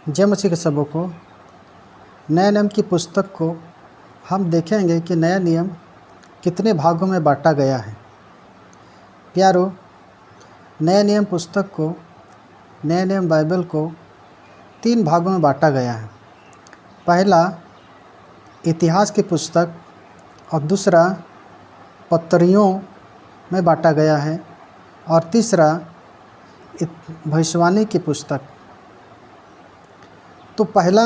जय मसीह के सबों को। नए नियम की पुस्तक को हम देखेंगे कि नया नियम कितने भागों में बांटा गया है। प्यारो, नया नियम पुस्तक को, नया नियम बाइबल को 3 भागों में बांटा गया है। पहला इतिहास की पुस्तक और दूसरा पत्रियों में बांटा गया है और तीसरा भविष्यवाणी की पुस्तक। तो पहला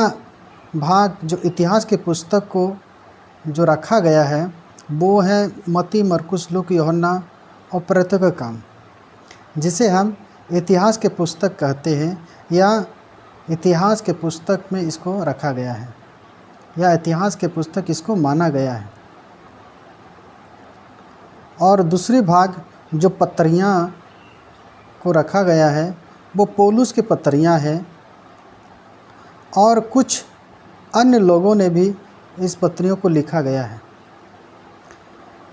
भाग जो इतिहास की पुस्तक को जो रखा गया है वो है मत्ती, मरकुस, लूका, यूहन्ना और प्रेरितों का काम, जिसे हम इतिहास के पुस्तक कहते हैं या इतिहास के पुस्तक में इसको रखा गया है या इतिहास के पुस्तक इसको माना गया है। और दूसरी भाग जो पत्रियाँ को रखा गया है वो पौलुस की पत्रियाँ हैं और कुछ अन्य लोगों ने भी इस पत्रियों को लिखा गया है।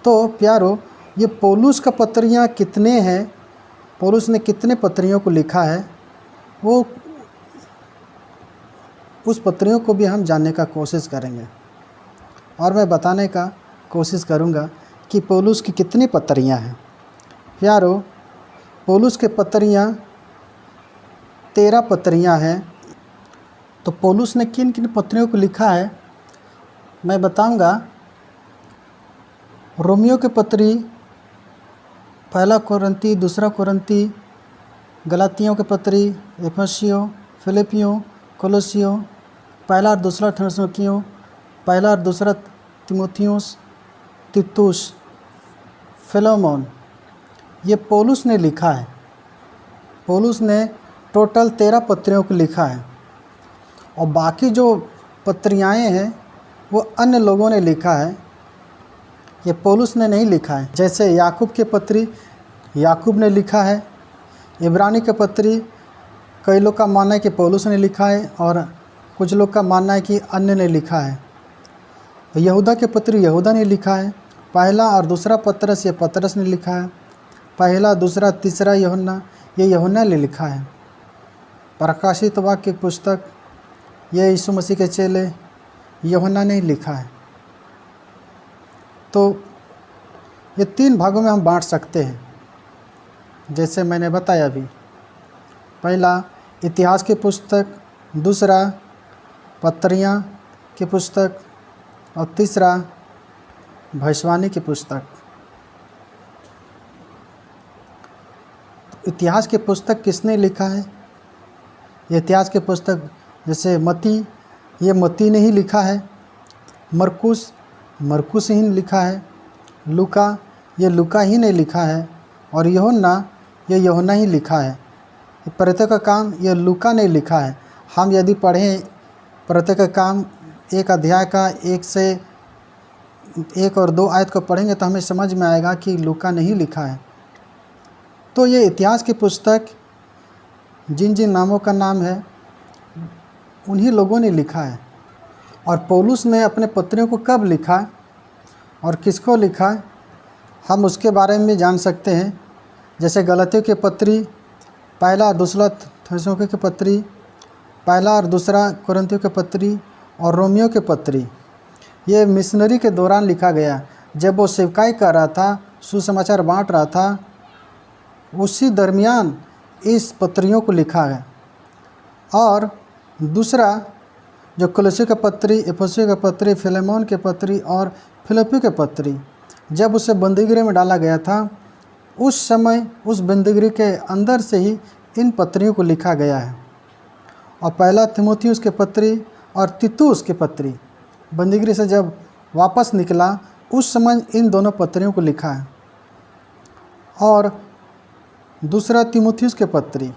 तो प्यारो, ये पौलुस का पत्रियाँ कितने हैं, पौलुस ने कितने पत्रियों को लिखा है, वो उस पत्रियों को भी हम जानने का कोशिश करेंगे और मैं बताने का कोशिश करूँगा कि पौलुस की कितनी पत्रियाँ हैं। प्यारो, पौलुस के पत्रियाँ 13 पत्रियाँ हैं। तो पौलुस ने किन किन पत्रियों को लिखा है मैं बताऊंगा। रोमियो के पत्री, पहला कोरिन्थी, दूसरा कोरिन्थी, गलातियों के पत्री, एफेसियों, फिलिपियों, कोलोसियों, पहला और दूसरा थिस्सलुनीकियों, पहला और दूसरा तीमुथियुस, तीतुस, फिलेमोन, ये पौलुस ने लिखा है। पौलुस ने टोटल 13 पत्रियों को लिखा है और बाकी जो पत्रियाँ हैं वो अन्य लोगों ने लिखा है, ये पौलुस ने नहीं लिखा है। जैसे याकूब के पत्री याकूब ने लिखा है, इब्रानी के पत्री कई लोग का मानना है कि पौलुस ने लिखा है और कुछ लोग का मानना है कि अन्य ने लिखा है। यहूदा के पत्री यहूदा ने लिखा है, पहला और दूसरा पतरस ये पतरस ने लिखा है, पहला, दूसरा, तीसरा यूहन्ना ये यूहन्ना ने लिखा है। प्रकाशित वाक्य की पुस्तक ये यीशु मसीह के चेले यूहन्ना ने लिखा है। तो ये 3 भागों में हम बांट सकते हैं, जैसे मैंने बताया अभी। पहला इतिहास की पुस्तक, दूसरा पत्रियाँ की पुस्तक और तीसरा भविष्यवाणी की पुस्तक। तो इतिहास की पुस्तक किसने लिखा है? ये इतिहास की पुस्तक जैसे मत्ती, ये मत्ती ने ही लिखा है। मरकुस ही लिखा है। लूका, ये लूका ही ने लिखा है। और यूहन्ना, ये यूहन्ना ही लिखा है। प्रेरितों का काम ये लूका ने लिखा है। हम यदि पढ़ें प्रेरितों का काम 1 अध्याय का 1 और 2 आयत को पढ़ेंगे तो हमें समझ में आएगा कि लूका ने ही लिखा है। तो ये इतिहास की पुस्तक जिन जिन नामों का नाम है उन्हीं लोगों ने लिखा है। और पौलुस ने अपने पत्रियों को कब लिखा और किसको लिखा हम उसके बारे में जान सकते हैं। जैसे गलातियों के पत्री, पहला और दूसरा थिस्सलुनीकियों के पत्री, पहला और दूसरा कोरिन्थियों के पत्री और रोमियो के पत्री, ये मिशनरी के दौरान लिखा गया। जब वो सेवकाई कर रहा था, सुसमाचार बांट रहा था, उसी दरमियान इस पत्रियों को लिखा है। और दूसरा जो कोलोसियों के पत्री, एफेसियों के पत्री, फिलेमोन के पत्री और फिलिप्पियों के पत्री, जब उसे बंदीगृह में डाला गया था उस समय उस बंदीगृह के अंदर से ही इन पत्रियों को लिखा गया है। और पहला तीमुथियुस के पत्री और तीतुस के पत्री बंदीगृह से जब वापस निकला उस समय इन दोनों पत्रियों को लिखा है। और दूसरा तीमुथियुस के पत्री,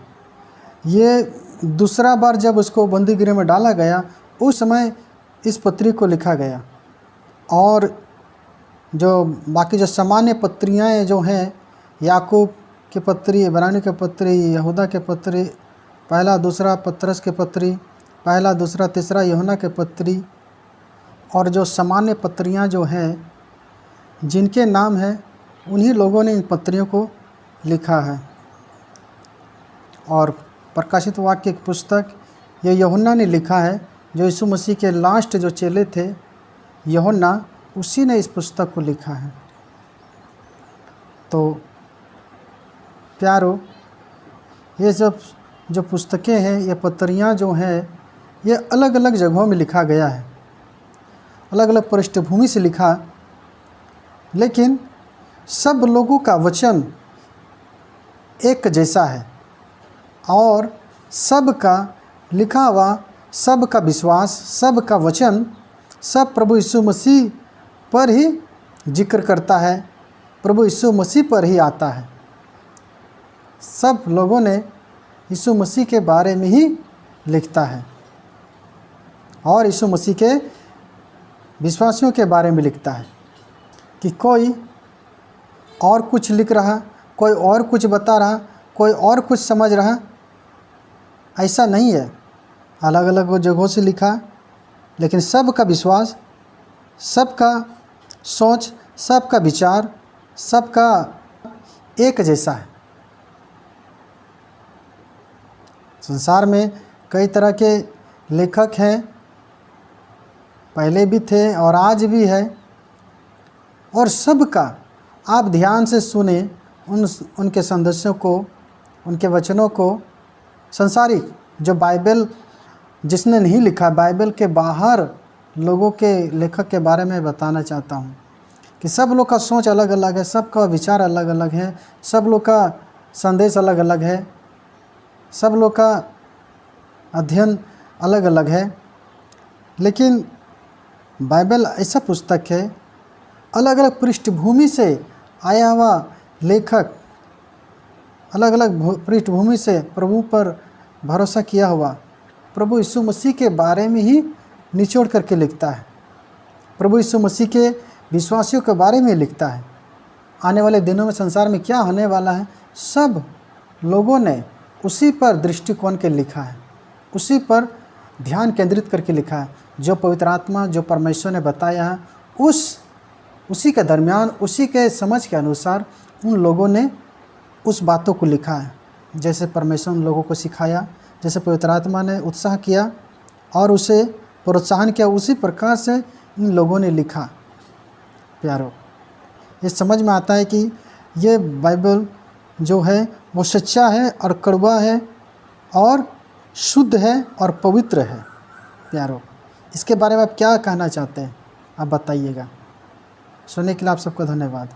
ये दूसरा बार जब उसको बंदीगृह में डाला गया उस समय इस पत्री को लिखा गया। और जो बाकी जो सामान्य पत्रियाँ जो हैं, याकूब के पत्री, इब्रानी के पत्री, यहूदा के पत्री, पहला दूसरा पतरस के पत्री, पहला दूसरा तीसरा यूहन्ना के पत्री, और जो सामान्य पत्रियाँ जो हैं जिनके नाम हैं उन्हीं लोगों ने इन पत्रियों को लिखा है। और प्रकाशित वाक्य की पुस्तक ये यूहन्ना ने लिखा है, जो यीशु मसीह के लास्ट जो चेले थे यूहन्ना, उसी ने इस पुस्तक को लिखा है। तो प्यारो, ये जो पुस्तकें हैं, ये पत्रियाँ जो हैं, ये अलग अलग जगहों में लिखा गया है, अलग अलग पृष्ठभूमि से लिखा, लेकिन सब लोगों का वचन एक जैसा है और सबका लिखा हुआ, सबका विश्वास, सबका वचन सब प्रभु यीशु मसीह पर ही जिक्र करता है, प्रभु यीशु मसीह पर ही आता है। सब लोगों ने यीशु मसीह के बारे में ही लिखता है और यीशु मसीह के विश्वासियों के बारे में लिखता है। कि कोई और कुछ लिख रहा, कोई और कुछ बता रहा, कोई और कुछ समझ रहा, ऐसा नहीं है। अलग अलग जगहों से लिखा, लेकिन सबका विश्वास, सबका सोच, सबका विचार, सबका एक जैसा है। संसार में कई तरह के लेखक हैं, पहले भी थे और आज भी है, और सबका आप ध्यान से सुने उनके संदेशों को, उनके वचनों को। संसारिक जो बाइबल जिसने नहीं लिखा, बाइबल के बाहर लोगों के लेखक के बारे में बताना चाहता हूँ कि सब लोग का सोच अलग अलग है, सबका विचार अलग अलग है, सब लोग का संदेश अलग अलग है, सब लोग का अध्ययन अलग अलग है। लेकिन बाइबल ऐसा पुस्तक है, अलग अलग पृष्ठभूमि से आया हुआ लेखक, अलग अलग पृष्ठभूमि से प्रभु पर भरोसा किया हुआ, प्रभु यीशु मसीह के बारे में ही निचोड़ करके लिखता है, प्रभु यीशु मसीह के विश्वासियों के बारे में लिखता है। आने वाले दिनों में संसार में क्या होने वाला है, सब लोगों ने उसी पर दृष्टिकोण के लिखा है, उसी पर ध्यान केंद्रित करके लिखा है। जो पवित्र आत्मा, जो परमेश्वर ने बताया है, उसी के दरमियान, उसी के समझ के अनुसार उन लोगों ने उस बातों को लिखा है। जैसे परमेश्वर उन लोगों को सिखाया, जैसे पवित्र आत्मा ने उत्साह किया और उसे प्रोत्साहन किया, उसी प्रकार से इन लोगों ने लिखा। प्यारो, ये समझ में आता है कि ये बाइबल जो है वो सच्चा है और कड़वा है और शुद्ध है और पवित्र है। प्यारो, इसके बारे में आप क्या कहना चाहते हैं, आप बताइएगा। सुनने के लिए आप सबको धन्यवाद।